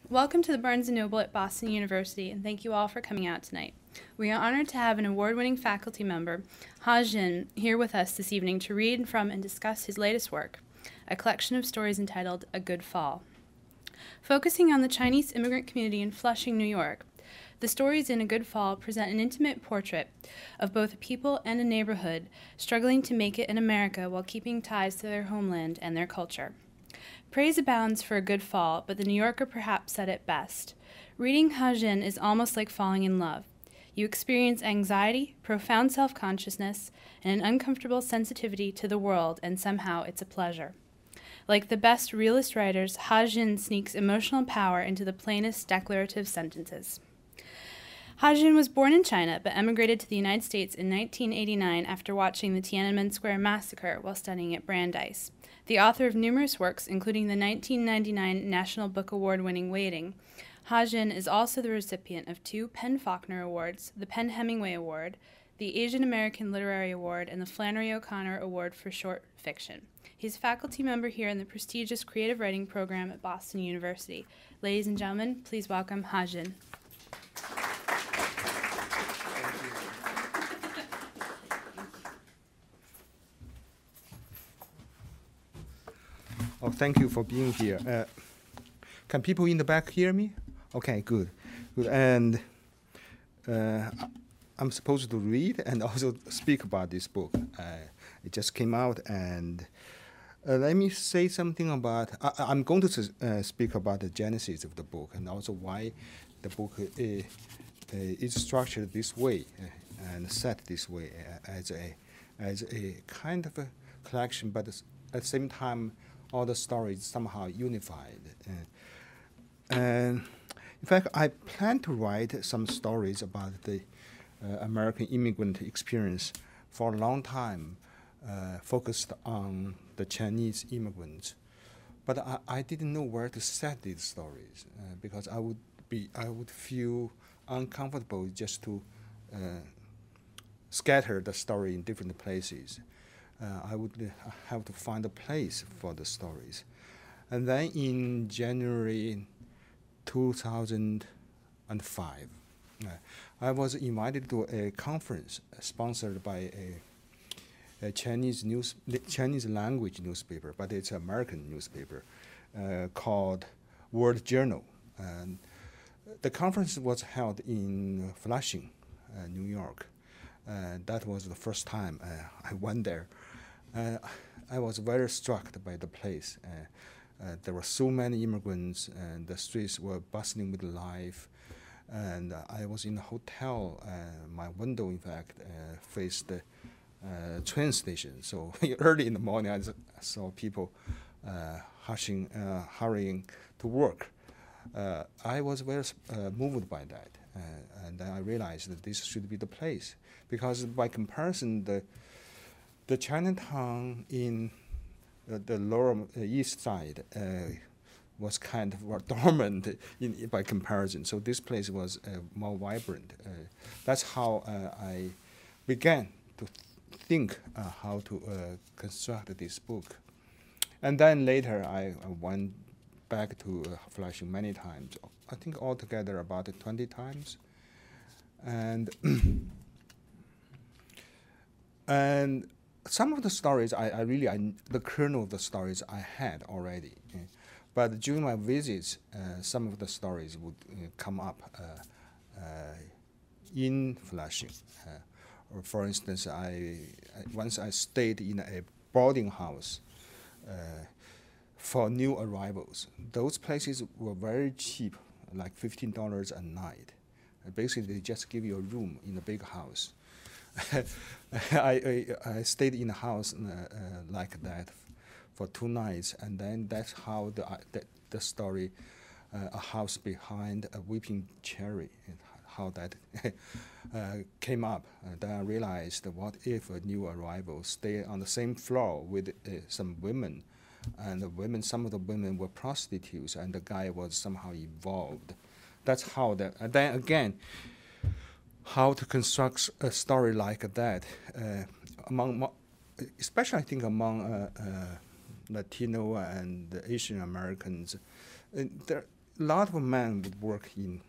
Welcome to the Barnes & Noble at Boston University, and thank you all for coming out tonight. We are honored to have an award-winning faculty member, Ha Jin, here with us this evening to read from and discuss his latest work, a collection of stories entitled A Good Fall. Focusing on the Chinese immigrant community in Flushing, New York, the stories in A Good Fall present an intimate portrait of both a people and a neighborhood struggling to make it in America while keeping ties to their homeland and their culture. Praise abounds for A Good Fall, but the New Yorker perhaps said it best. Reading Ha Jin is almost like falling in love. You experience anxiety, profound self-consciousness, and an uncomfortable sensitivity to the world, and somehow it's a pleasure. Like the best realist writers, Ha Jin sneaks emotional power into the plainest declarative sentences. Ha Jin was born in China, but emigrated to the United States in 1989 after watching the Tiananmen Square massacre while studying at Brandeis. The author of numerous works, including the 1999 National Book Award-winning Waiting, Ha Jin is also the recipient of 2 PEN/Faulkner Awards, the PEN/Hemingway Award, the Asian American Literary Award, and the Flannery O'Connor Award for Short Fiction. He's a faculty member here in the prestigious Creative Writing Program at Boston University. Ladies and gentlemen, please welcome Ha Jin. Oh, thank you for being here. Can people in the back hear me? Okay, good. And I'm supposed to read and also speak about this book. It just came out, and let me say something about. I'm going to speak about the genesis of the book and also why the book is structured this way and set this way as a kind of a collection, but at the same time, all the stories somehow unified. And in fact, I plan to write some stories about the American immigrant experience for a long time, focused on the Chinese immigrants. But I didn't know where to set these stories because I would feel uncomfortable just to scatter the story in different places. I would have to find a place for the stories. And then in January 2005, I was invited to a conference sponsored by a Chinese language newspaper, but it's an American newspaper, called World Journal. And the conference was held in Flushing, New York. That was the first time I went there. I was very struck by the place. There were so many immigrants, and the streets were bustling with life. And I was in a hotel. My window, in fact, faced the train station. So early in the morning, I saw people hurrying to work. I was very moved by that. And then I realized that this should be the place. Because by comparison, the Chinatown in the lower east side was kind of dormant by comparison. So this place was more vibrant. That's how I began to think how to construct this book. And then later I went back to Flushing many times. I think altogether about 20 times. And and some of the stories the kernel of the stories I had already. But during my visits, some of the stories would come up in Flushing. For instance, once I stayed in a boarding house for new arrivals. Those places were very cheap, like $15 a night. Basically, they just give you a room in a big house. I stayed in a house like that for 2 nights, and then that's how the story, A House Behind a Weeping Cherry, how that came up. Then I realized, what if a new arrival stay on the same floor with some women, and some of the women were prostitutes, and the guy was somehow involved. That's how that. And then again, how to construct a story like that especially I think among Latino and Asian Americans. a lot of men would work in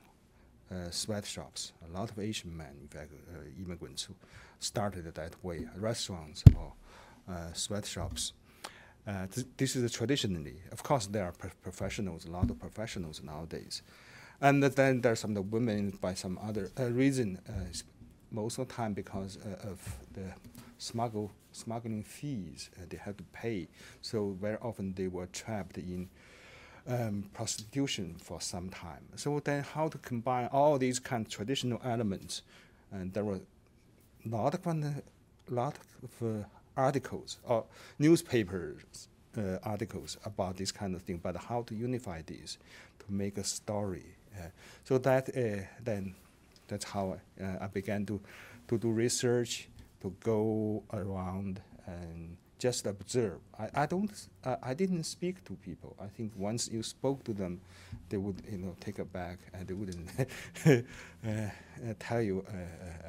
sweatshops. A lot of Asian men, in fact, immigrants who started that way, restaurants or sweatshops. This is traditionally, of course, there are professionals, a lot of professionals nowadays. And then there's some of the women by some other reason, most of the time because of the smuggling fees they had to pay. So very often they were trapped in prostitution for some time. So then how to combine all these kind of traditional elements? And there were a lot of articles or newspapers articles about this kind of thing, but how to unify these to make a story. So that then that's how I began to do research, to go around and just observe. I didn't speak to people. I think once you spoke to them, they would take it back and they wouldn't tell you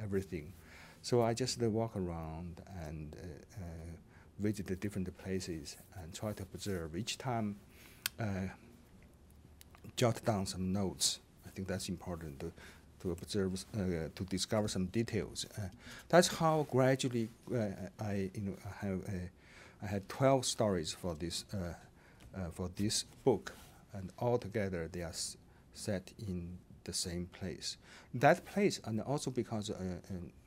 everything. So I just walk around and visit the different places and try to observe. Each time, jot down some notes. I think that's important to observe, to discover some details. That's how gradually I had 12 stories for this book, and altogether they are set in the same place. That place, and also because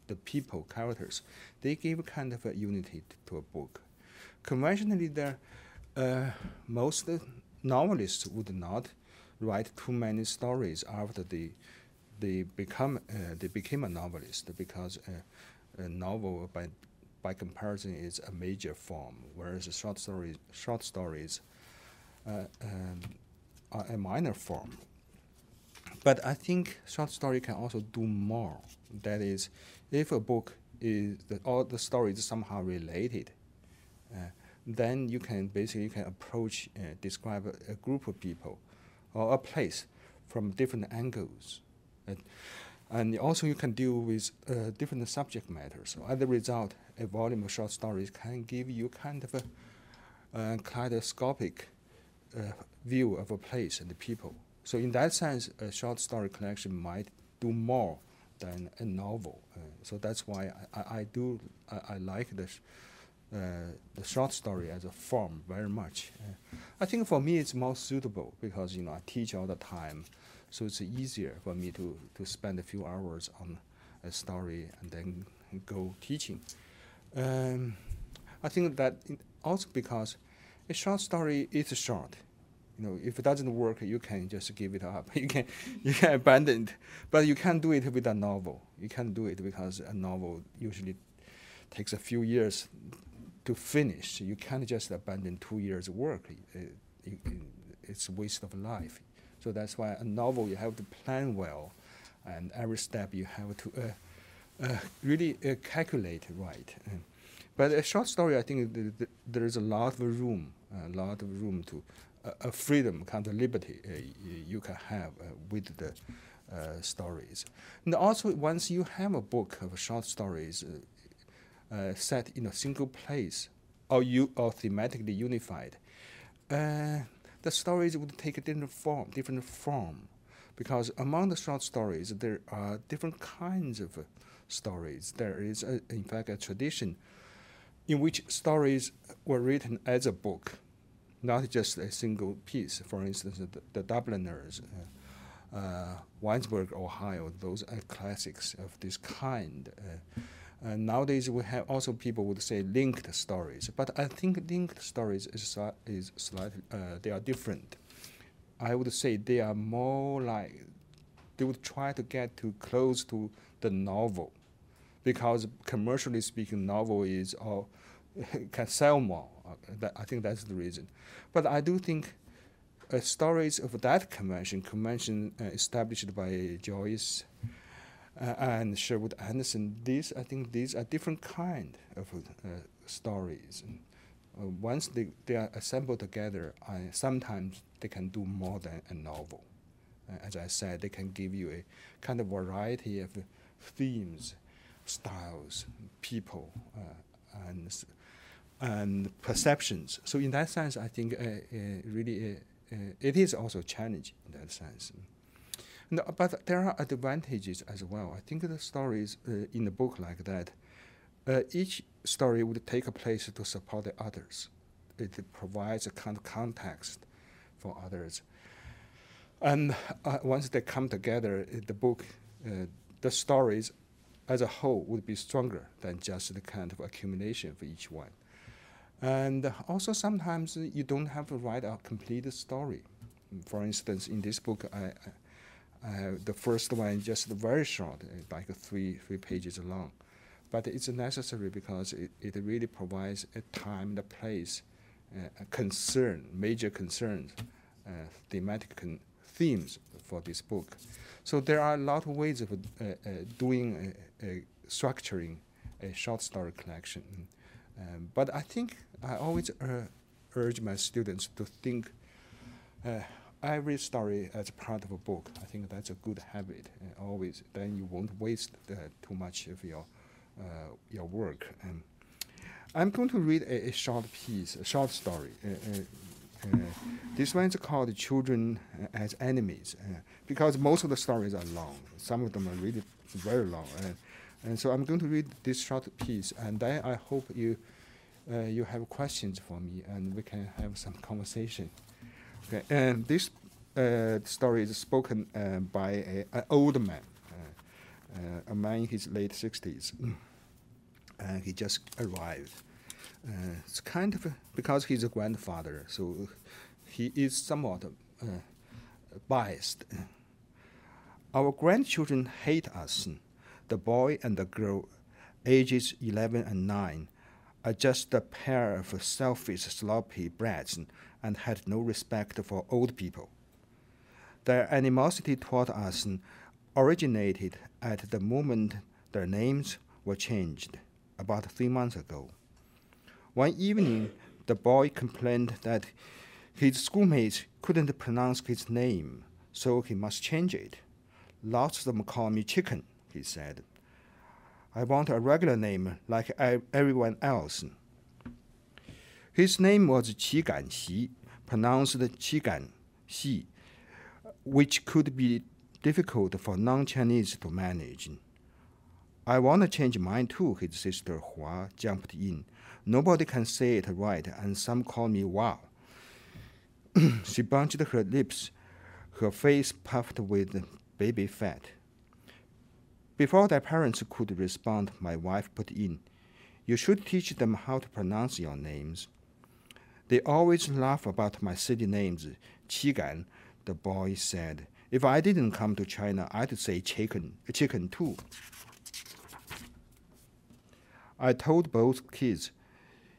the people, characters, they give kind of a unity to a book. Conventionally, most novelists would not write too many stories after they became a novelist, because a novel by comparison is a major form, whereas short stories are a minor form. But I think short story can also do more. That is, if a book is all the stories somehow related, then you can approach, describe a group of people or a place from different angles. And also you can deal with different subject matters. So as a result, a volume of short stories can give you kind of a kaleidoscopic view of a place and the people. So in that sense, a short story collection might do more than a novel. So that's why I like the short story as a form very much. I think for me it's more suitable because I teach all the time, so it's easier for me to spend a few hours on a story and then go teaching. I think that also because a short story is short. If it doesn't work, you can just give it up. You can abandon it, but you can't do it with a novel. You can't do it because a novel usually takes a few years to finish. You can't just abandon 2 years' work. It's a waste of life. So that's why a novel you have to plan well, and every step you have to really calculate right. But a short story, I think there is a lot of room to a freedom, kind of liberty you can have with the stories. And also, once you have a book of short stories set in a single place, or thematically unified, the stories would take a different form, because among the short stories there are different kinds of stories. There is, in fact, a tradition in which stories were written as a book, not just a single piece. For instance, the Dubliners, Winesburg, Ohio, those are classics of this kind. Nowadays, we have also people would say linked stories, but I think linked stories is slightly they are different. I would say they are more like they would try to get too close to the novel, because commercially speaking, novel is can sell more. I think that's the reason. But I do think stories of that convention established by Joyce and Sherwood Anderson, I think these are different kind of stories. Once they are assembled together, sometimes they can do more than a novel. As I said, they can give you a kind of variety of themes, styles, people, and perceptions. So in that sense, I think really it is also a challenge in that sense. No, but there are advantages as well. I think the stories in the book like that, each story would take a place to support the others. It provides a kind of context for others. And once they come together, the book, the stories as a whole would be stronger than just the kind of accumulation for each one. And also sometimes you don't have to write a complete story. For instance, in this book, the first one just very short, like three pages long. But it's necessary because it really provides a time and a place, a concern, major concerns, thematic themes for this book. So there are a lot of ways of doing, structuring a short story collection. But I think I always urge my students to think every story as part of a book. I think that's a good habit. Always, then you won't waste too much of your work. I'm going to read a short piece, a short story. This one is called "Children as Enemies," because most of the stories are long. Some of them are really very long, and so I'm going to read this short piece, and then I hope you have questions for me, and we can have some conversation. Okay, and this story is spoken by an old man, a man in his late 60s. He just arrived. It's kind of because he's a grandfather, so he is somewhat biased. Our grandchildren hate us. The boy and the girl, ages 11 and 9, are just a pair of selfish, sloppy brats and had no respect for old people. Their animosity toward us originated at the moment their names were changed, about 3 months ago. One evening, the boy complained that his schoolmates couldn't pronounce his name, so he must change it. Lots of them call me Chicken, he said. I want a regular name like everyone else. His name was Qi Gan Xi, pronounced Qi Gan Xi, which could be difficult for non-Chinese to manage. I want to change mine too, his sister Hua jumped in. Nobody can say it right, and some call me Wow. She bunched her lips, her face puffed with baby fat. Before their parents could respond, my wife put in, you should teach them how to pronounce your names. They always laugh about my silly names. Qi Gan, the boy said. If I didn't come to China, I'd say chicken too. I told both kids,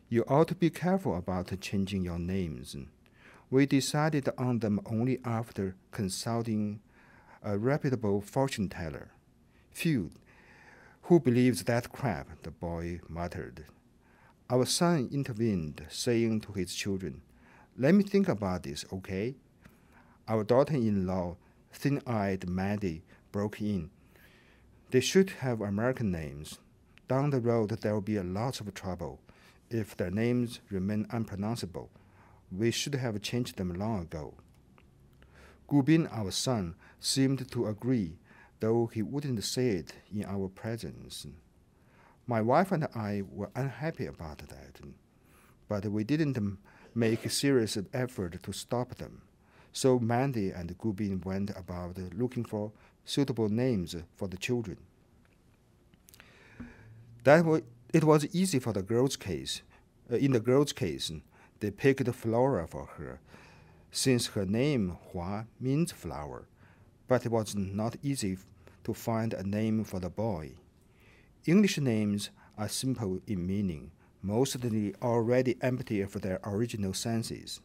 you ought to be careful about changing your names. We decided on them only after consulting a reputable fortune teller. Phew, who believes that crap, the boy muttered. Our son intervened, saying to his children, let me think about this, okay? Our daughter-in-law, thin-eyed Maddie, broke in. They should have American names. Down the road, there will be lots of trouble. If their names remain unpronounceable, we should have changed them long ago. Gubin, our son, seemed to agree, though he wouldn't say it in our presence. My wife and I were unhappy about that, but we didn't make a serious effort to stop them. So Mandy and Gubin went about looking for suitable names for the children. It was easy for the girl's case. In the girl's case, they picked Flora for her, since her name Hua means flower, but it was not easy to find a name for the boy. English names are simple in meaning, mostly already empty of their original senses.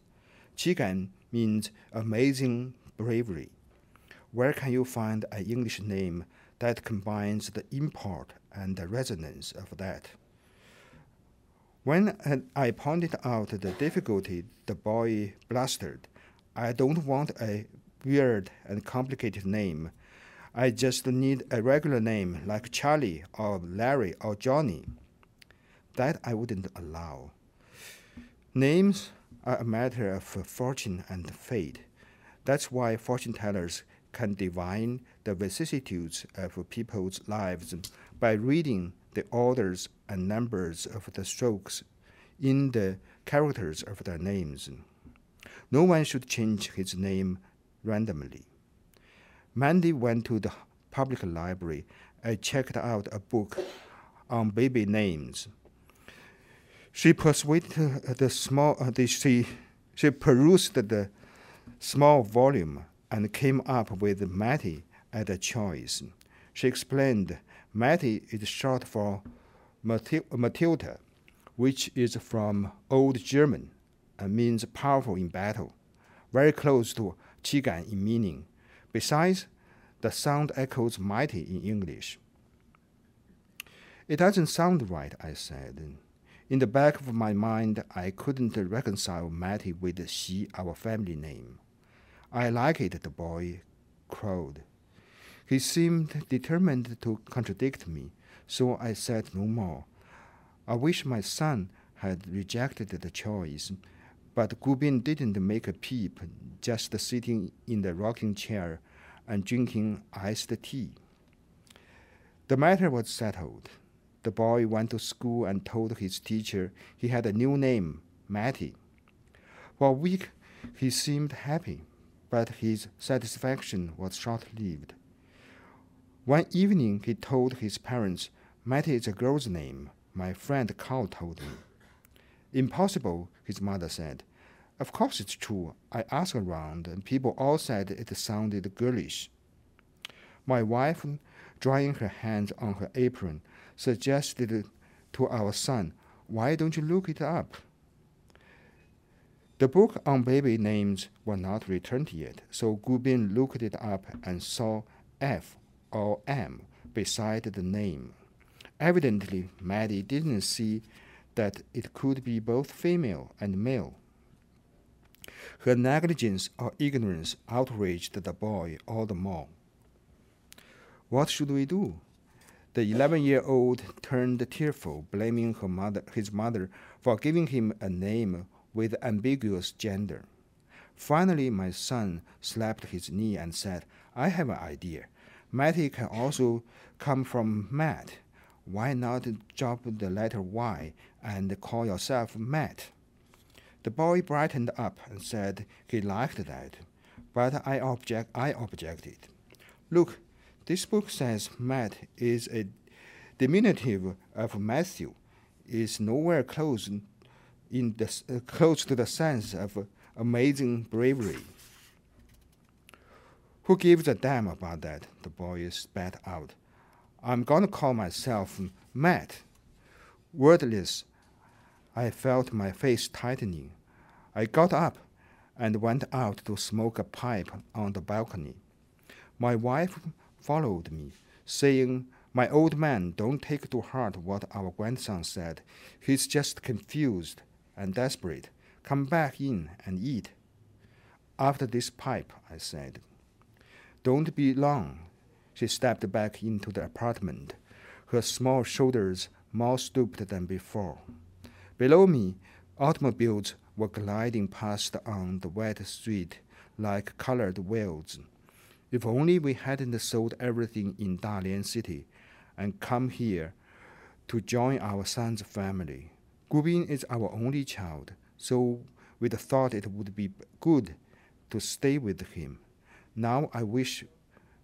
Qi Gan means amazing bravery. Where can you find an English name that combines the import and the resonance of that? When I pointed out the difficulty, the boy blustered. I don't want a weird and complicated name. I just need a regular name like Charlie or Larry or Johnny. That I wouldn't allow. Names are a matter of fortune and fate. That's why fortune tellers can divine the vicissitudes of people's lives by reading the orders and numbers of the strokes in the characters of their names. No one should change his name randomly. Mandy went to the public library and checked out a book on baby names. She perused the small volume and came up with Mattie as a choice. She explained Mattie is short for Matilda, which is from Old German and means powerful in battle, very close to 旗杆 in meaning. Besides, the sound echoes mighty in English. It doesn't sound right, I said. In the back of my mind, I couldn't reconcile Mattie with Xi, our family name. I like it, the boy crowed. He seemed determined to contradict me, so I said no more. I wish my son had rejected the choice, but Gubin didn't make a peep, just sitting in the rocking chair and drinking iced tea. The matter was settled. The boy went to school and told his teacher he had a new name, Mattie. For a week, he seemed happy, but his satisfaction was short-lived. One evening, he told his parents, Mattie is a girl's name. My friend Carl told me. Impossible, his mother said. Of course it's true. I asked around, and people all said it sounded girlish. My wife, drying her hands on her apron, suggested to our son, why don't you look it up? The book on baby names was not returned yet, so Gubin looked it up and saw F or M beside the name. Evidently, Mattie didn't see that it could be both female and male. Her negligence or ignorance outraged the boy all the more. What should we do? The 11-year-old turned tearful, blaming his mother for giving him a name with ambiguous gender. Finally, my son slapped his knee and said, I have an idea. Mattie can also come from Matt. Why not drop the letter Y and call yourself Matt? The boy brightened up and said he liked that, but I objected. Look, this book says Matt is a diminutive of Matthew, is nowhere close to the sense of amazing bravery. Who gives a damn about that? The boy spat out. I'm going to call myself Matt. Wordless, I felt my face tightening. I got up and went out to smoke a pipe on the balcony. My wife followed me, saying, My old man, don't take to heart what our grandson said. He's just confused and desperate. Come back in and eat. After this pipe, I said. Don't be long. She stepped back into the apartment, her small shoulders more stooped than before. Below me, automobiles were gliding past on the wet street like colored whales. If only we hadn't sold everything in Dalian City and come here to join our son's family. Gubin is our only child, so we thought it would be good to stay with him. Now I wish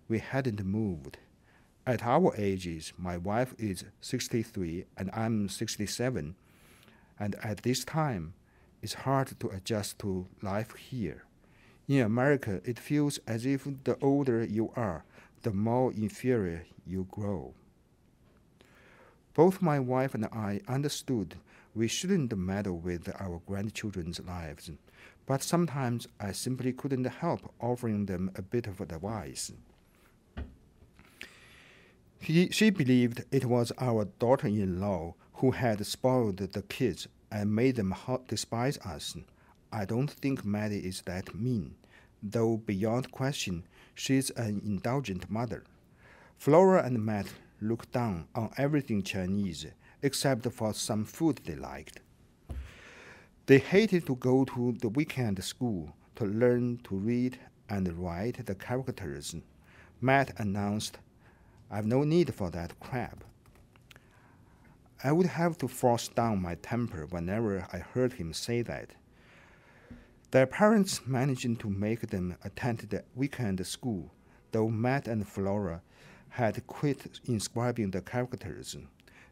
we hadn't moved. At our ages, my wife is 63 and I'm 67, and at this time, it's hard to adjust to life here. In America, it feels as if the older you are, the more inferior you grow. Both my wife and I understood we shouldn't meddle with our grandchildren's lives, but sometimes I simply couldn't help offering them a bit of advice. She believed it was our daughter-in-law who had spoiled the kids and made them despise us. I don't think Mattie is that mean, though beyond question, she's an indulgent mother. Flora and Matt looked down on everything Chinese, except for some food they liked. They hated to go to the weekend school to learn to read and write the characters. Matt announced, "I've no need for that crap." I would have to force down my temper whenever I heard him say that. Their parents managed to make them attend the weekend school, though Matt and Flora had quit inscribing the characters.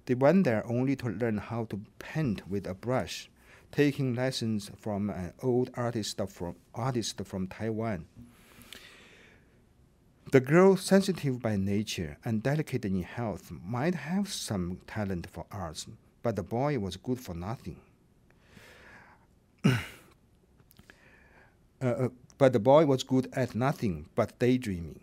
They went there only to learn how to paint with a brush, taking lessons from an old artist from Taiwan. The girl, sensitive by nature and delicate in health, might have some talent for arts, but the boy was good for nothing. But the boy was good at nothing but daydreaming.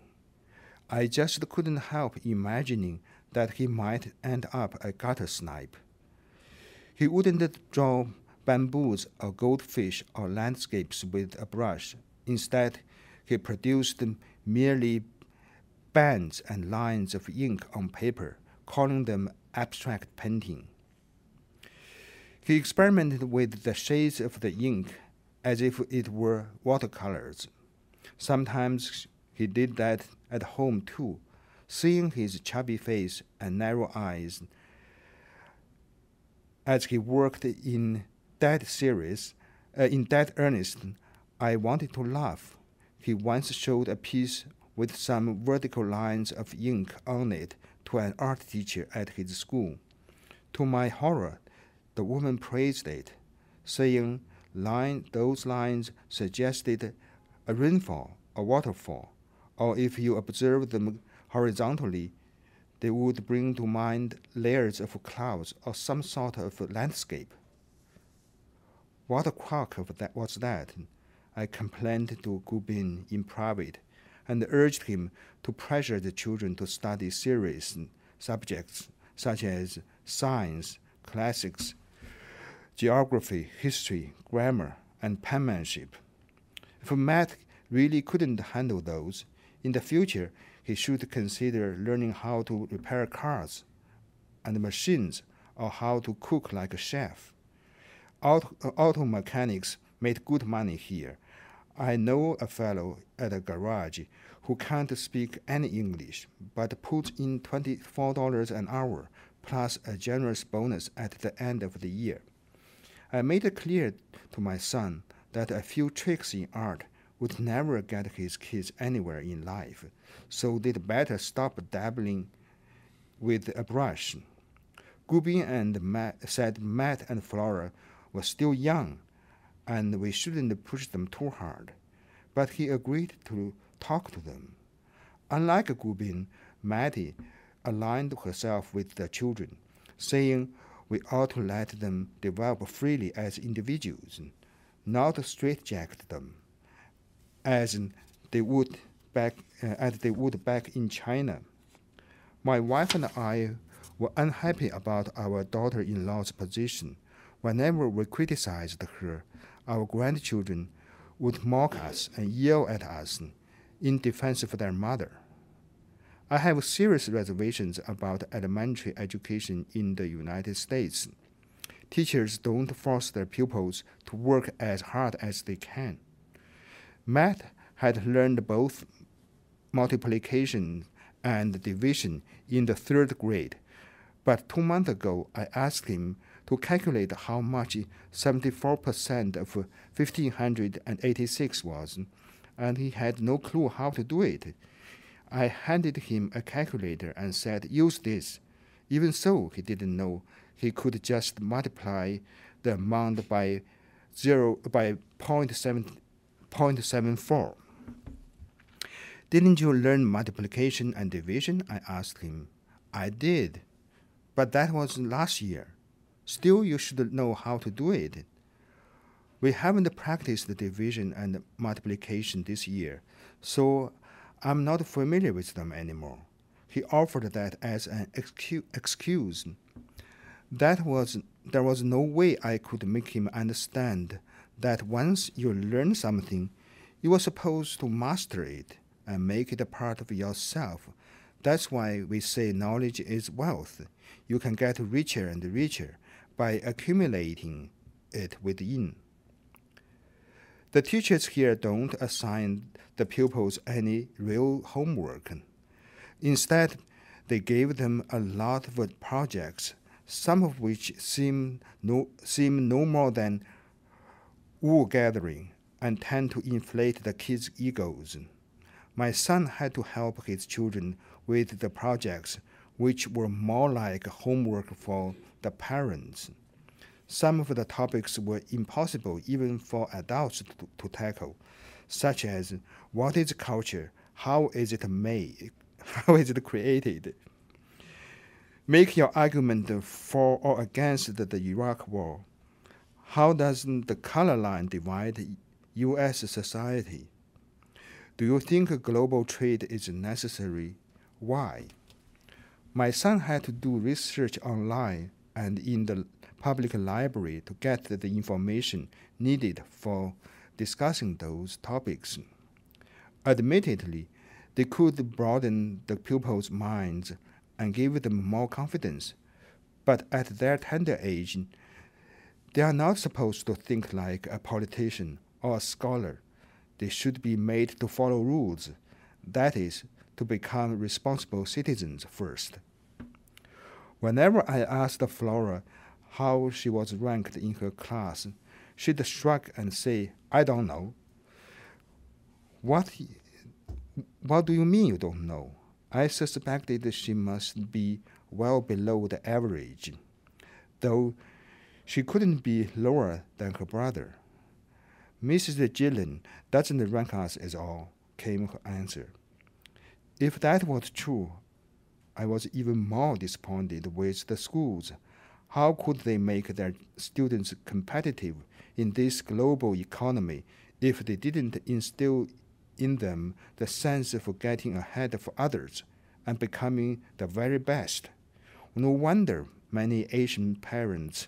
I just couldn't help imagining that he might end up a gutter snipe. He wouldn't draw bamboos or goldfish or landscapes with a brush. Instead, he produced merely bands and lines of ink on paper, calling them abstract painting. He experimented with the shades of the ink as if it were watercolors. Sometimes he did that at home too, seeing his chubby face and narrow eyes as he worked in dead earnest. I wanted to laugh. He once showed a piece with some vertical lines of ink on it to an art teacher at his school. To my horror, the woman praised it, saying those lines suggested a rainfall, a waterfall, or if you observe them horizontally, they would bring to mind layers of clouds or some sort of landscape. What a crock was that? I complained to Gubin in private and urged him to pressure the children to study serious subjects such as science, classics, geography, history, grammar, and penmanship. If Matt really couldn't handle those, in the future he should consider learning how to repair cars and machines or how to cook like a chef. Auto mechanics made good money here. I know a fellow at a garage who can't speak any English, but puts in $24 an hour, plus a generous bonus at the end of the year. I made it clear to my son that a few tricks in art would never get his kids anywhere in life, so they'd better stop dabbling with a brush. Gubin and Matt said Matt and Flora were still young, and we shouldn't push them too hard, but he agreed to talk to them. Unlike Gubin, Mattie aligned herself with the children, saying we ought to let them develop freely as individuals, not straitjacket them, as they would back in China. My wife and I were unhappy about our daughter-in-law's position. Whenever we criticized her, our grandchildren would mock us and yell at us in defense of their mother. I have serious reservations about elementary education in the United States. Teachers don't force their pupils to work as hard as they can. Matt had learned both multiplication and division in the 3rd grade, but 2 months ago I asked him to calculate how much 74% of 1,586 was, and he had no clue how to do it. I handed him a calculator and said, "Use this." Even so, he didn't know he could just multiply the amount by 0.74. "Didn't you learn multiplication and division?" I asked him. "I did, but that was last year. Still, you should know how to do it." "We haven't practiced the division and multiplication this year, so I'm not familiar with them anymore." He offered that as an excuse. There was no way I could make him understand that once you learn something, you are supposed to master it and make it a part of yourself. That's why we say knowledge is wealth. You can get richer and richer by accumulating it within. The teachers here don't assign the pupils any real homework. Instead, they gave them a lot of projects, some of which seem no more than wool gathering and tend to inflate the kids' egos. My son had to help his children with the projects, which were more like homework for the parents. Some of the topics were impossible even for adults to tackle, such as what is culture, how is it made, how is it created? Make your argument for or against the Iraq War. How does the color line divide U.S. society? Do you think global trade is necessary? Why? My son had to do research online and in the public library to get the information needed for discussing those topics. Admittedly, they could broaden the pupils' minds and give them more confidence, but at their tender age, they are not supposed to think like a politician or a scholar. They should be made to follow rules, that is, to become responsible citizens first. Whenever I asked Flora how she was ranked in her class, she'd shrug and say, "I don't know." What do you mean you don't know? I suspected she must be well below the average, though she couldn't be lower than her brother. "Mrs. Gillen doesn't rank us at all," came her answer. If that was true, I was even more disappointed with the schools. How could they make their students competitive in this global economy if they didn't instill in them the sense of getting ahead of others and becoming the very best? No wonder many Asian parents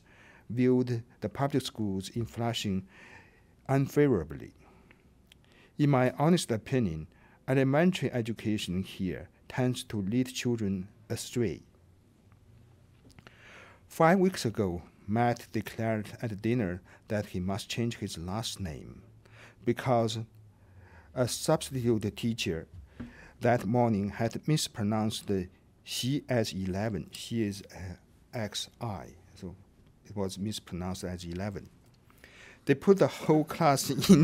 viewed the public schools in Flushing unfavorably. In my honest opinion, elementary education here tends to lead children astray. 5 weeks ago, Matt declared at dinner that he must change his last name because a substitute teacher that morning had mispronounced the he as 11. He is XI, so it was mispronounced as 11. They put the whole class in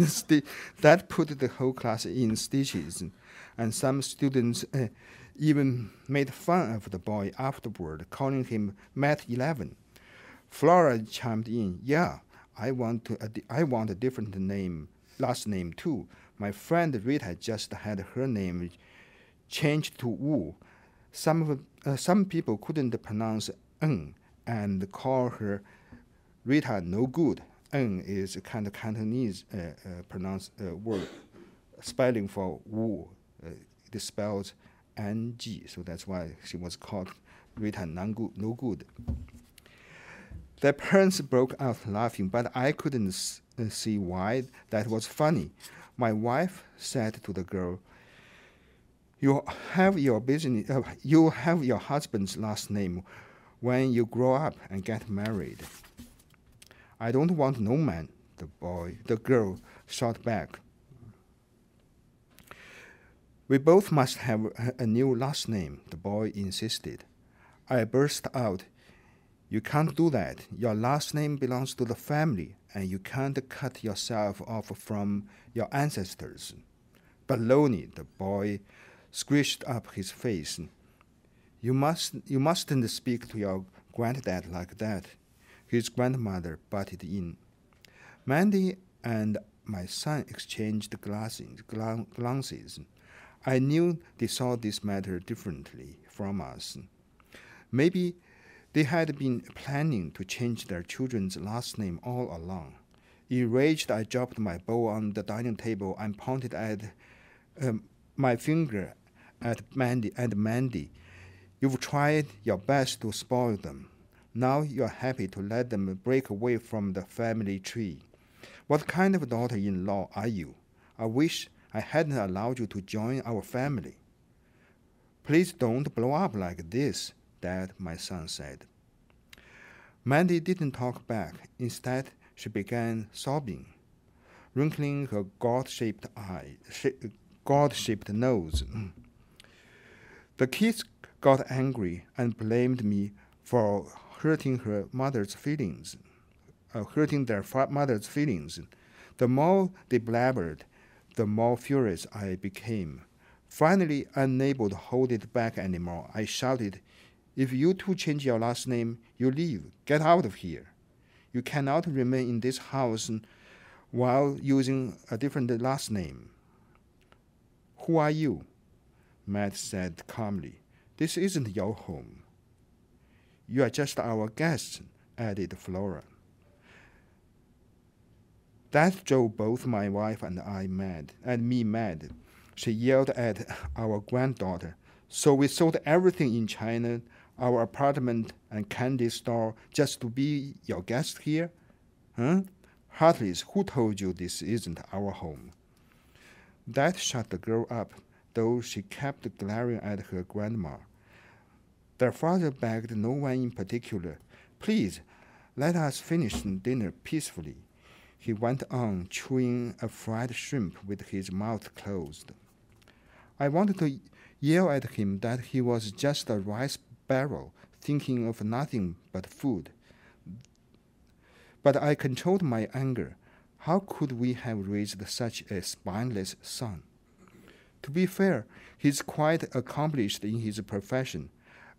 put the whole class in stitches, and some students even made fun of the boy afterward, calling him Matt 11. Flora chimed in, "Yeah, I want a different last name too. My friend Rita just had her name changed to Wu. Some people couldn't pronounce N and call her Rita no good. N is a kind of Cantonese word, spelling for Wu. It spells Ng, so that's why she was called Rita no good. Their parents broke out laughing, but I couldn't see why that was funny. My wife said to the girl, "You have your husband's last name when you grow up and get married." "I don't want no man," the girl shot back. "We both must have a new last name," the boy insisted. I burst out, "You can't do that. Your last name belongs to the family, and you can't cut yourself off from your ancestors." "Baloney," the boy squished up his face. You mustn't speak to your granddad like that." His grandmother butted in. Mandy and my son exchanged glances. I knew they saw this matter differently from us. Maybe they had been planning to change their children's last name all along. Enraged, I dropped my bowl on the dining table and pointed at my finger at Mandy. "You've tried your best to spoil them. Now you're happy to let them break away from the family tree. What kind of daughter-in-law are you? I wish I hadn't allowed you to join our family." "Please don't blow up like this, Dad," my son said. Mandy didn't talk back. Instead, She began sobbing, wrinkling her God-shaped nose. The kids got angry and blamed me for hurting their mother's feelings. The more they blabbered, the more furious I became. Finally, unable to hold it back anymore, I shouted, "If you two change your last name, you leave. Get out of here. You cannot remain in this house while using a different last name." "Who are you?" Matt said calmly. "This isn't your home." "You are just our guests," added Flora. That drove both my wife and me mad. She yelled at our granddaughter. "So we sold everything in China, our apartment and candy store, just to be your guest here? Huh? Heartless, who told you this isn't our home?" That shut the girl up, though she kept glaring at her grandma. Their father begged no one in particular. "Please, let us finish dinner peacefully." He went on, chewing a fried shrimp with his mouth closed. I wanted to yell at him that he was just a rice barrel, thinking of nothing but food. But I controlled my anger. How could we have raised such a spineless son? To be fair, he's quite accomplished in his profession,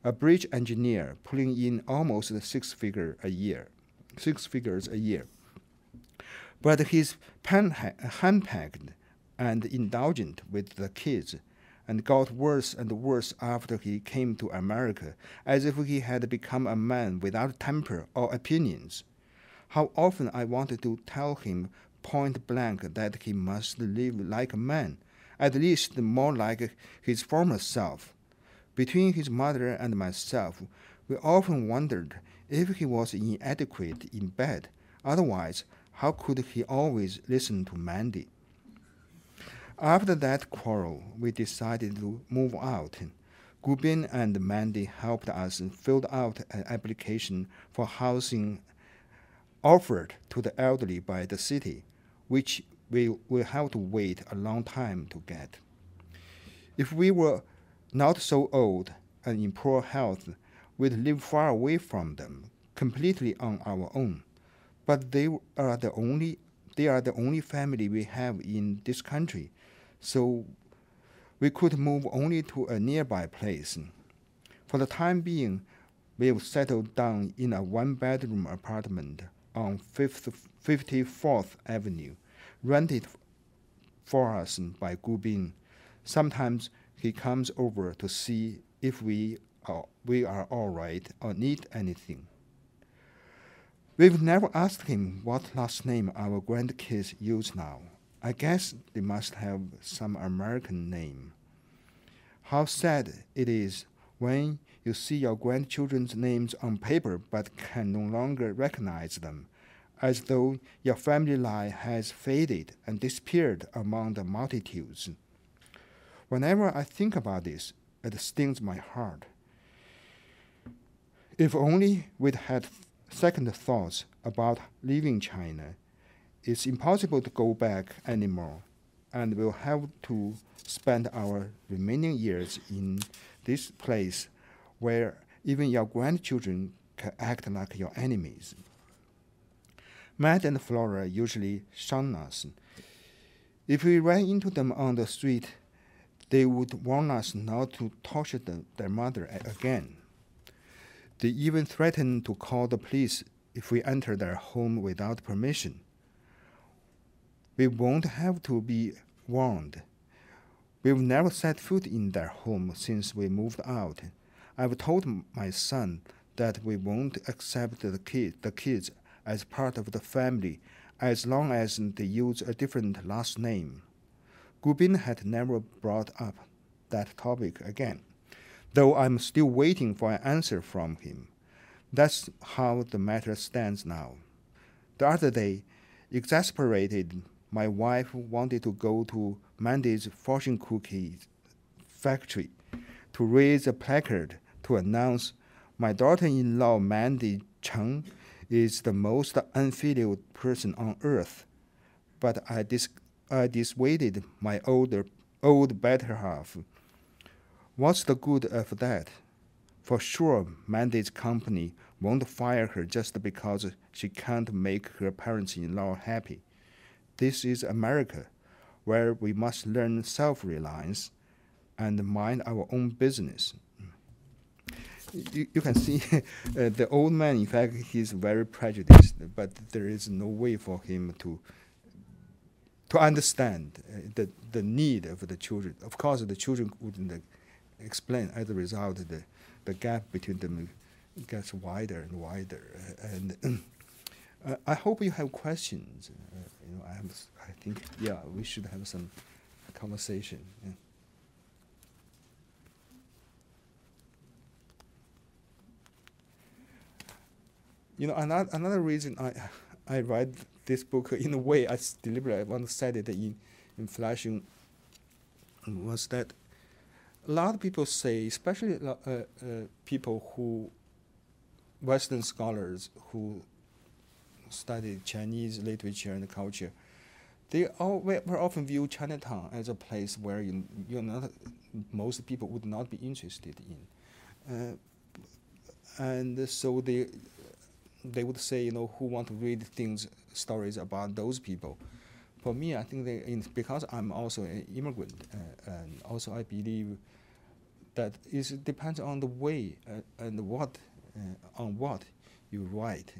a bridge engineer pulling in almost six figures a year. But he's hand-packed and indulgent with the kids, and got worse and worse after he came to America, as if he had become a man without temper or opinions. How often I wanted to tell him point blank that he must live like a man, at least more like his former self. Between his mother and myself, we often wondered if he was inadequate in bed. Otherwise, how could he always listen to Mandy? After that quarrel, we decided to move out. Gubin and Mandy helped us fill out an application for housing offered to the elderly by the city, which we will have to wait a long time to get. If we were not so old and in poor health, we'd live far away from them, completely on our own. But they are the only family we have in this country, so we could move only to a nearby place. For the time being, we've settled down in a one-bedroom apartment on 54th Avenue, rented for us by Gubin. Sometimes he comes over to see if we are all right or need anything. We've never asked him what last name our grandkids use now. I guess they must have some American name. How sad it is when you see your grandchildren's names on paper but can no longer recognize them, as though your family line has faded and disappeared among the multitudes. Whenever I think about this, it stings my heart. If only we'd had second thoughts about leaving China. It's impossible to go back anymore, and we'll have to spend our remaining years in this place where even your grandchildren can act like your enemies. Matt and Flora usually shun us. If we ran into them on the street, they would warn us not to torture their mother again. They even threaten to call the police if we enter their home without permission. We won't have to be warned. We've never set foot in their home since we moved out. I've told my son that we won't accept the kids as part of the family as long as they use a different last name. Gubin had never brought up that topic again, though I'm still waiting for an answer from him. That's how the matter stands now. The other day, exasperated, my wife wanted to go to Mandy's fortune cookie factory to raise a placard to announce, "My daughter-in-law Mandy Cheng is the most unfilial person on earth, but I dissuaded my old better half. What's the good of that? For sure, Mandy's company won't fire her just because she can't make her parents-in-law happy. This is America, where we must learn self-reliance and mind our own business. You can see the old man, in fact, he's very prejudiced, but there is no way for him to understand the need of the children. Of course, the children wouldn't explain. As a result, the gap between them gets wider and wider. And I hope you have questions. I think, yeah, we should have some conversation. Yeah. Another reason I write this book, in a way, I deliberately want to set it in flashing, was that a lot of people say, especially people who, Western scholars who study Chinese literature and culture, they very often view Chinatown as a place where most people would not be interested in. And so they would say, who want to read stories about those people. For me, I think because I'm also an immigrant, and also I believe that it depends on the way and on what you write.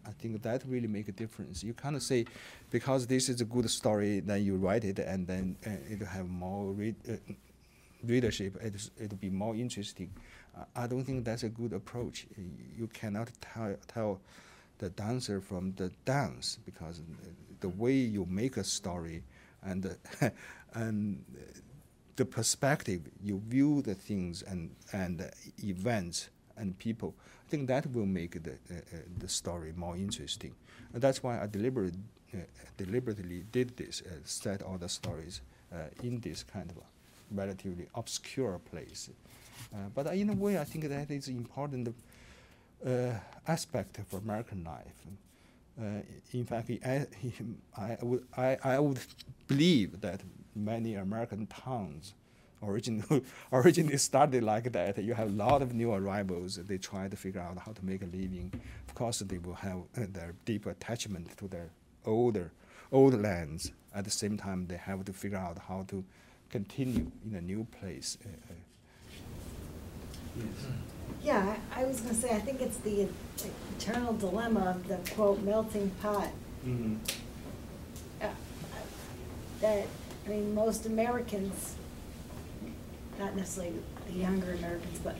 I think that really make a difference. You can't say, because this is a good story, then you write it, and then it'll have more readership. It'll be more interesting. I don't think that's a good approach. You cannot tell the dancer from the dance, because the way you make a story and and the perspective you view the things and events and people, I think that will make the story more interesting. And that's why I deliberately did this, set all the stories in this kind of relatively obscure place. But in a way, I think that is an important aspect of American life. In fact, I would believe that many American towns originally started like that. You have a lot of new arrivals. They try to figure out how to make a living. Of course, they will have their deep attachment to their old lands. At the same time, they have to figure out how to continue in a new place. Yes. Yeah, I was going to say, I think it's the eternal dilemma of the, quote, melting pot. Mm-hmm. Most Americans, not necessarily the younger Americans, but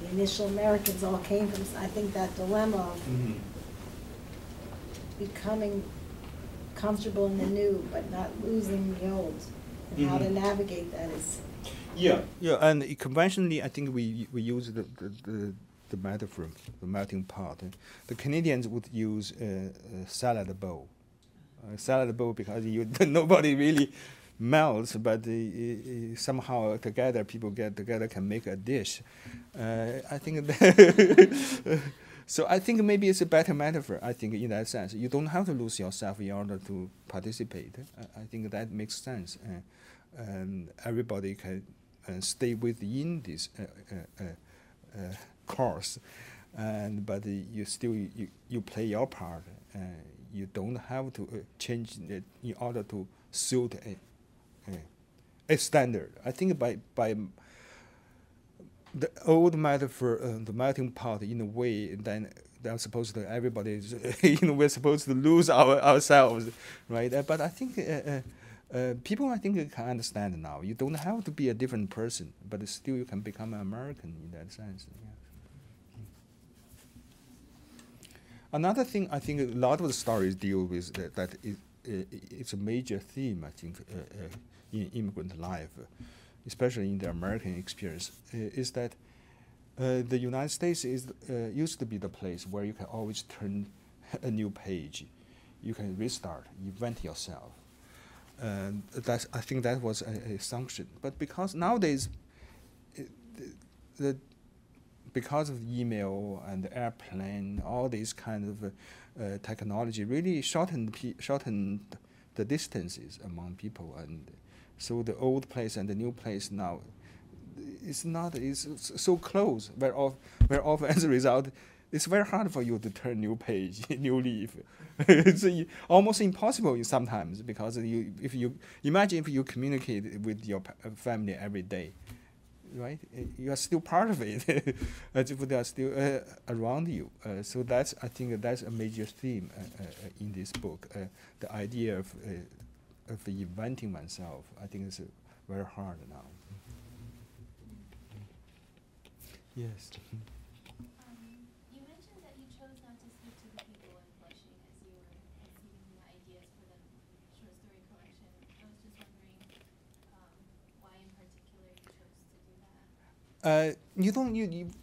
the initial Americans all came from, I think, that dilemma of becoming comfortable in the new, but not losing the old. And how to navigate that is... Yeah, and conventionally, I think we use the metaphor, the melting pot. The Canadians would use a salad bowl. Salad bowl because nobody really melts, but somehow together people get together can make a dish. I think so. I think maybe it's a better metaphor. I think in that sense, you don't have to lose yourself in order to participate. I think that makes sense, and everybody can stay within this course, but you still you play your part. You don't have to change it in order to suit a standard. I think by the old metaphor, the melting pot, in a way, then they're supposed to, everybody is, we're supposed to lose ourselves, right? But I think people, I think, can understand now. You don't have to be a different person, but still you can become an American in that sense. Yeah. Another thing I think a lot of the stories deal with it's a major theme, I think, in immigrant life, especially in the American experience, is that the United States used to be the place where you can always turn a new page. You can restart, invent yourself. And I think that was a assumption. But because nowadays, the because of email and airplane, all these kind of technology really shortened the distances among people, and so the old place and the new place now is so close. Very often as a result, it's very hard for you to turn new page, new leaf. It's almost impossible sometimes, because if you communicate with your family every day, right? You are still part of it, as if they are still around you. So I think that's a major theme in this book. The idea of inventing oneself, I think is very hard now. Yes. You mentioned that you chose not to speak to the people in Flushing as you were conceiving the ideas for the short story collection. I was just wondering why in particular you chose to do that.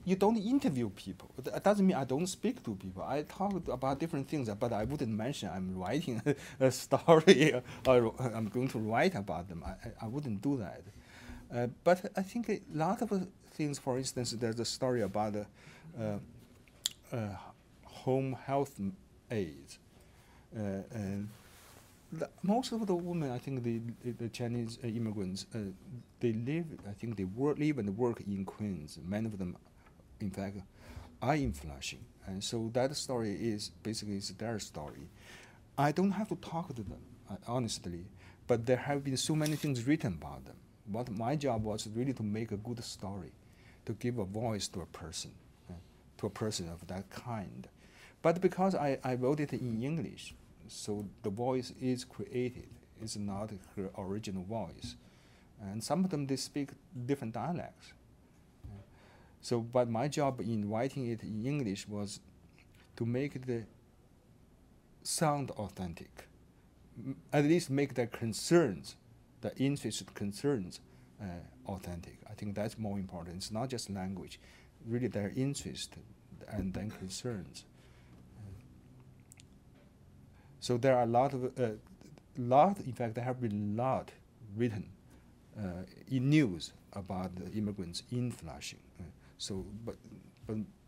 You don't interview people. That doesn't mean I don't speak to people. I talk about different things, but I wouldn't mention I'm writing a story or I'm going to write about them. I wouldn't do that. But I think a lot of things, for instance, there's a story about home health aides. And most of the women, I think the Chinese immigrants, they live and work in Queens. Many of them, in fact, are in Flushing. And so that story is basically their story. I don't have to talk to them, honestly, but there have been so many things written about them. What my job was really to make a good story, to give a voice to a person of that kind. But because I wrote it in English, so the voice is created. It's not her original voice. And some of them, they speak different dialects. So, but my job in writing it in English was to make the sound authentic, at least make their concerns, the interested concerns, authentic. I think that's more important. It's not just language, really their interest and then concerns. So there are in fact, there have been a lot written in news about the immigrants in Flushing. But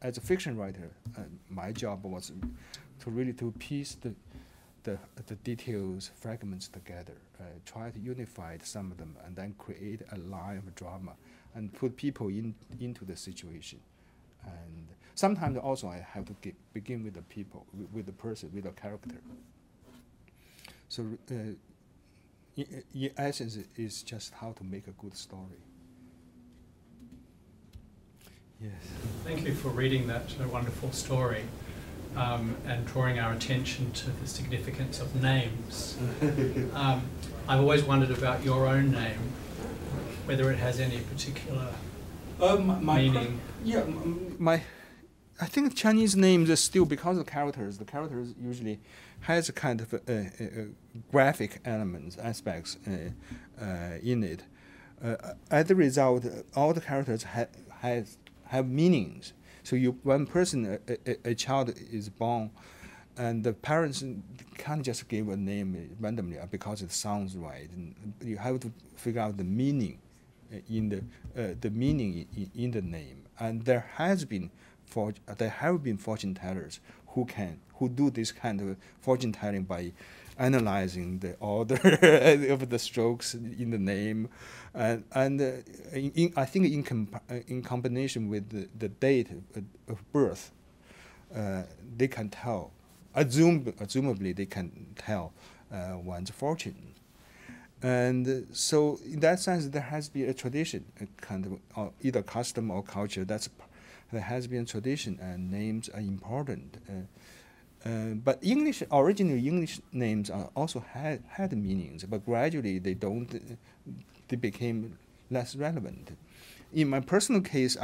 as a fiction writer, my job was to piece the details, fragments together, try to unify some of them, and then create a line of drama and put people into the situation. And sometimes also I have to begin with the people, with the person, with the character. So in essence, it's just how to make a good story. Yes. Thank you for reading that wonderful story and drawing our attention to the significance of names. I've always wondered about your own name, whether it has any particular meaning. I think Chinese names are still, because of the characters usually has a kind of graphic aspects in it. As a result, all the characters have meanings. So one person, a child is born, and the parents can't just give a name randomly because it sounds right. And you have to figure out the meaning in the meaning in the name. And there have been fortune tellers who do this kind of fortune telling by analyzing the order of the strokes in the name, and I think in combination with the date of birth, they can tell. Assumably, they can tell one's fortune. And so, in that sense, there has been a tradition, a kind of either custom or culture. There has been a tradition, and names are important. But originally English names also had meanings, but gradually they became less relevant. In my personal case,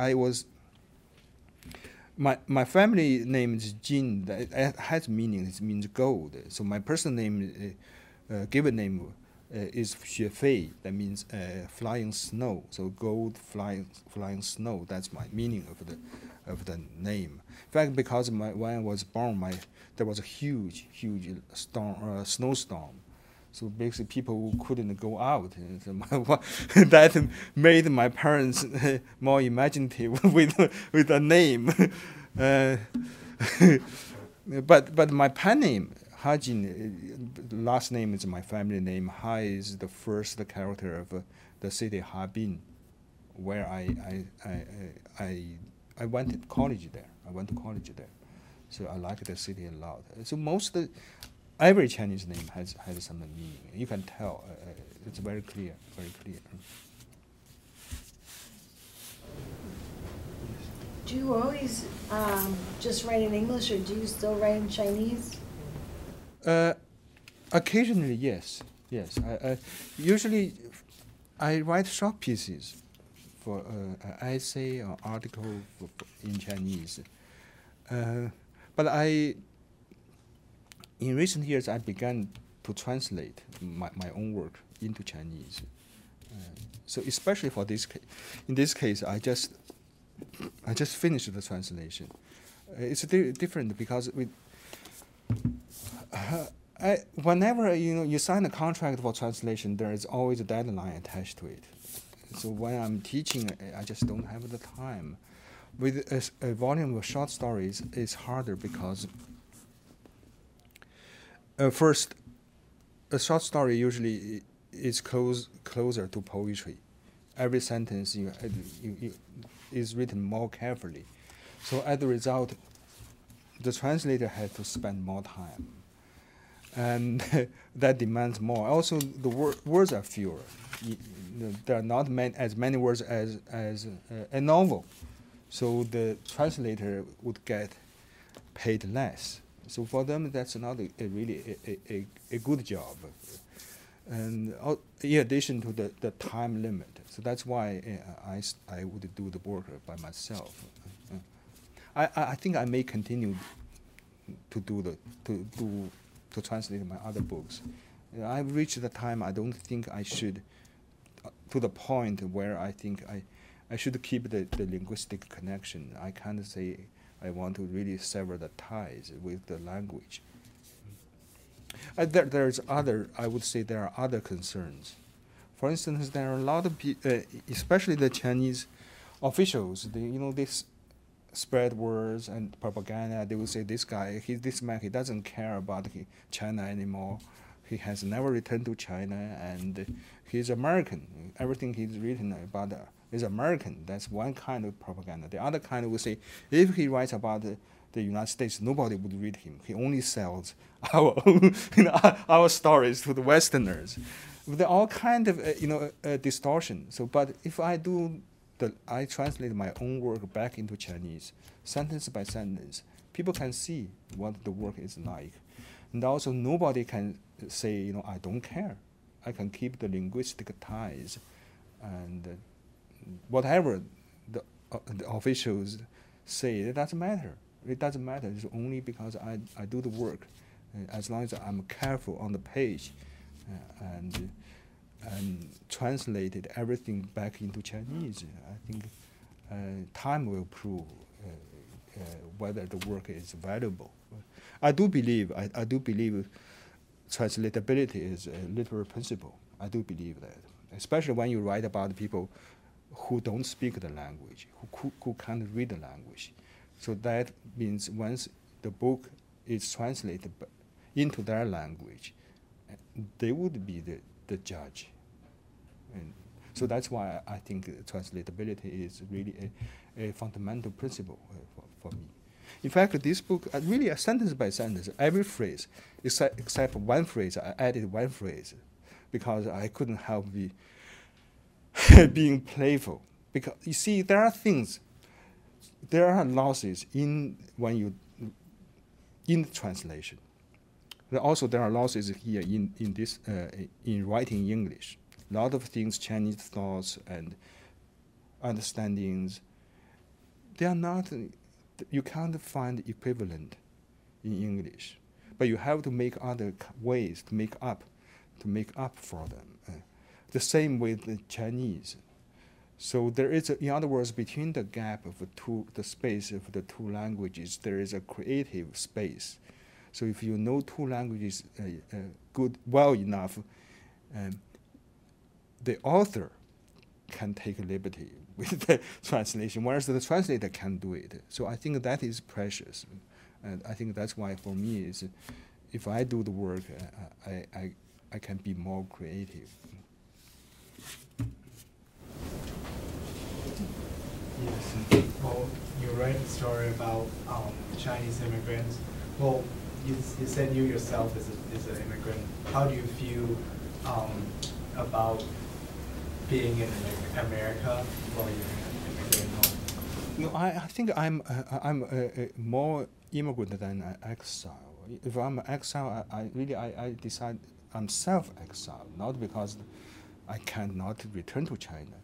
my family name is Jin. That has meaning. It means gold. So my personal name, given name, is Xue Fei. That means flying snow. So gold, flying snow. That's my meaning of the name. In fact, because when I was born, there was a huge snowstorm. So basically, people who couldn't go out. And so that made my parents more imaginative with a name. But my pen name, Hajin, last name is my family name. Ha is the first character of the city Harbin, where I went to college there. So I like the city a lot. So every Chinese name has some meaning. You can tell. It's very clear. Do you always just write in English, or do you still write in Chinese? Occasionally, yes. Usually, I write short pieces for an essay or article in Chinese. But in recent years, I began to translate my own work into Chinese. So especially for in this case, I just finished the translation. It's different because whenever you sign a contract for translation, there is always a deadline attached to it. So when I'm teaching, I just don't have the time. With a volume of short stories, it's harder because first, a short story usually is closer to poetry. Every sentence is written more carefully. So as a result, the translator has to spend more time. And that demands more. Also, the words are fewer. There are not as many words as a novel. So the translator would get paid less. So for them, that's not really a good job. And in addition to the time limit. So that's why I would do the work by myself. I think I may continue to translate my other books. I've reached the time I don't think I should, to the point where I think I should keep the linguistic connection. I can't say I want to really sever the ties with the language. I would say there are other concerns. For instance, there are a lot of people, especially the Chinese officials, they spread words and propaganda. They will say this man, he doesn't care about China anymore. He has never returned to China, and he's American. Everything he's written about is American. That's one kind of propaganda. The other kind will say, if he writes about the United States, nobody would read him. He only sells our stories to the Westerners. There are all kind of distortion. So, but if I translate my own work back into Chinese, sentence by sentence, people can see what the work is like, and also nobody can say, I don't care. I can keep the linguistic ties, and whatever the officials say, it doesn't matter. It doesn't matter. It's only because I do the work. As long as I'm careful on the page, and translated everything back into Chinese, I think time will prove whether the work is valuable. I do believe translatability is a literal principle. I do believe that, especially when you write about people who don't speak the language, who can't read the language. So that means once the book is translated into their language, they would be the judge. And so that's why I think translatability is really a fundamental principle for me. In fact, this book, really a sentence by sentence, every phrase, except one phrase, I added one phrase because I couldn't help being playful. Because you see, there are losses in translation. Also, there are losses here in writing English. A lot of things, Chinese thoughts and understandings, they are not. You can't find equivalent in English, but you have to make other ways to make up for them. The same with the Chinese. So there is, in other words, between the gap of the space of the two languages, there is a creative space. So if you know two languages well enough, the author can take a liberty with the translation, whereas the translator can do it. So I think that is precious. And I think that's why for me is, if I do the work, I can be more creative. Yes. Well, you write a story about Chinese immigrants. Well, you said you yourself is an immigrant. How do you feel about being in America while you're an immigrant? No, I think I'm more immigrant than an exile. If I'm an exile, I decide I'm self-exile, not because I cannot return to China.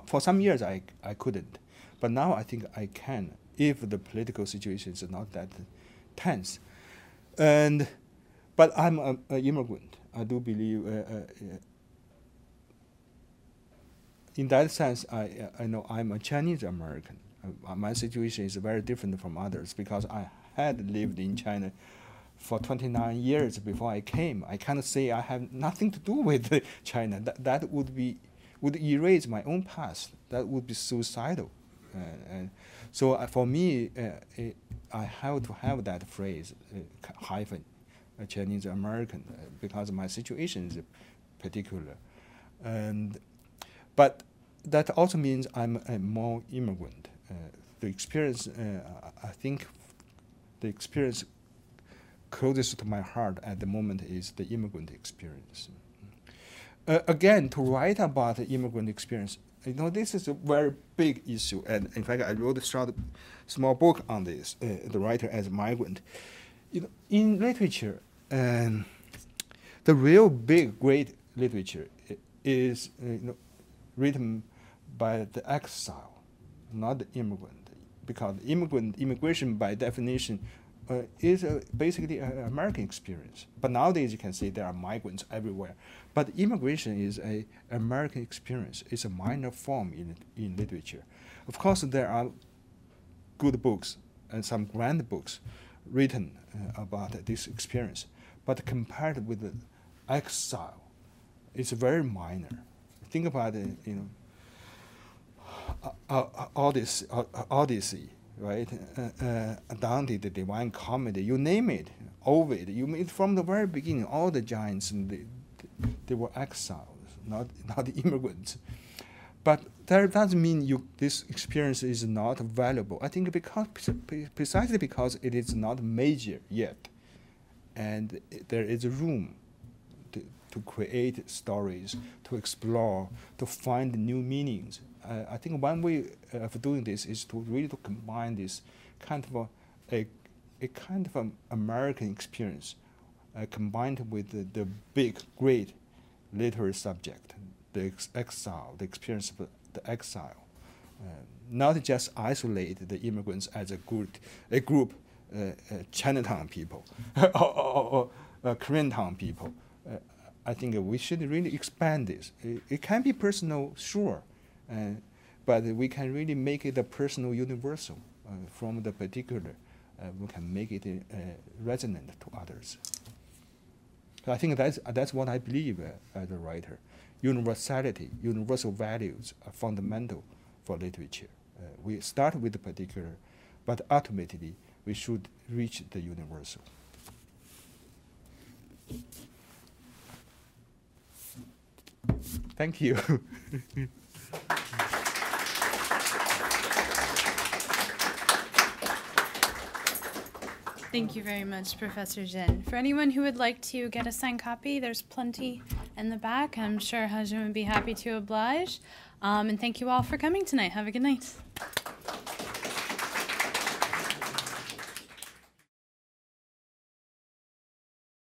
For some years I couldn't, but now I think I can if the political situation is not that tense. But I'm an immigrant. I do believe. In that sense, I know I'm a Chinese American. My situation is very different from others because I had lived in China for 29 years before I came. I cannot say I have nothing to do with China. That would erase my own past. That would be suicidal. So for me, I have to have that phrase, hyphen, Chinese American, because my situation is particular. But that also means I'm a more immigrant. The experience, I think, the experience closest to my heart at the moment is the immigrant experience. Again, to write about the immigrant experience, this is a very big issue, and in fact, I wrote a small book on this, The Writer as a Migrant. In literature, the real big, great literature is written by the exile, not the immigrant, because immigration by definition is basically an American experience. But nowadays you can see there are migrants everywhere. But immigration is an American experience. It's a minor form in literature. Of course, there are good books and some grand books written about this experience. But compared with the exile, it's very minor. Think about it, Odyssey, right? Dante, the Divine Comedy, you name it, Ovid. From the very beginning, all the giants, they were exiles, not immigrants. But that doesn't mean this experience is not valuable. I think precisely because it is not major yet, and there is room to create stories, to explore, to find new meanings. I think one way of doing this is to really combine this kind of a kind of an American experience combined with the big, great literary subject, the exile, the experience of the exile. Not just isolate the immigrants as a group, Chinatown people or Koreatown people. I think we should really expand this. It can be personal, sure, but we can really make it a personal universal from the particular. We can make it resonant to others. So I think that's what I believe as a writer. Universality, universal values are fundamental for literature. We start with the particular, but ultimately we should reach the universal. Thank you. Thank you very much, Professor Jin. For anyone who would like to get a signed copy, there's plenty in the back. I'm sure Ha-Joon would be happy to oblige. And thank you all for coming tonight. Have a good night.